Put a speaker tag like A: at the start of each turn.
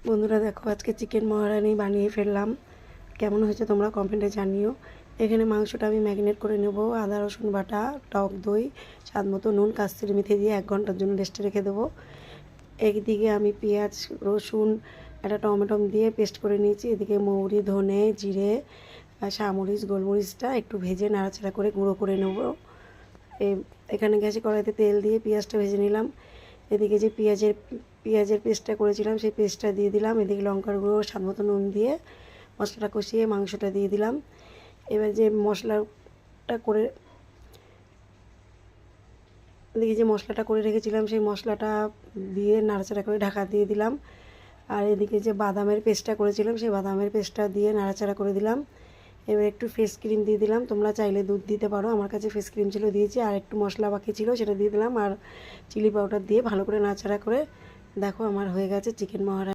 A: বন্ধুরা দেখো, আজকে চিকেন মহারানি বানিয়ে ফেললাম। কেমন হয়েছে তোমরা কমেন্টে জানিও। এখানে মাংসটা আমি ম্যারিনেট করে নেব। আদা রসুন বাটা, টক দই, স্বাদ মতো নুন, কাস্তুরি মেথি দিয়ে 1 ঘন্টার জন্য রেস্টে রেখে দেবো। একদিকে আমি পেঁয়াজ, রসুন, একটা টমেটো দিয়ে পেস্ট করে নিয়েছি। এদিকে মৌরি, ধনে, জিরে, সামরিচ, গোলমরিচটা একটু ভেজে নাড়াচাড়া করে গুঁড়ো করে নেব। এখানে গ্যাসে কড়াইতে তেল দিয়ে পেঁয়াজটা ভেজে নিলাম। এদিকে যে পেঁয়াজের পেস্টটা করেছিলাম সেই পেস্টটা দিয়ে দিলাম। এদিকে লঙ্কার গুঁড়ো, স্বাদ মতো নুন দিয়ে মশলাটা কষিয়ে মাংসটা দিয়ে দিলাম। এবার যে মশলাটা করে এদিকে যে মশলাটা করে রেখেছিলাম সেই মশলাটা দিয়ে নাড়াচাড়া করে ঢাকা দিয়ে দিলাম। আর এদিকে যে বাদামের পেস্টটা করেছিলাম সেই বাদামের পেস্টটা দিয়ে নাড়াচাড়া করে দিলাম। এবার একটু ফেস ক্রিম দিয়ে দিলাম, তোমরা চাইলে দুধ দিতে পারো, আমার কাছে ফেস ক্রিম ছিল দিয়েছি। আর একটু মশলা বাকি ছিল সেটা দিয়ে দিলাম। আর চিলি পাউডার দিয়ে ভালো করে নাড়াচাড়া করে দেখো আমার হয়ে গেছে চিকেন মহারানি।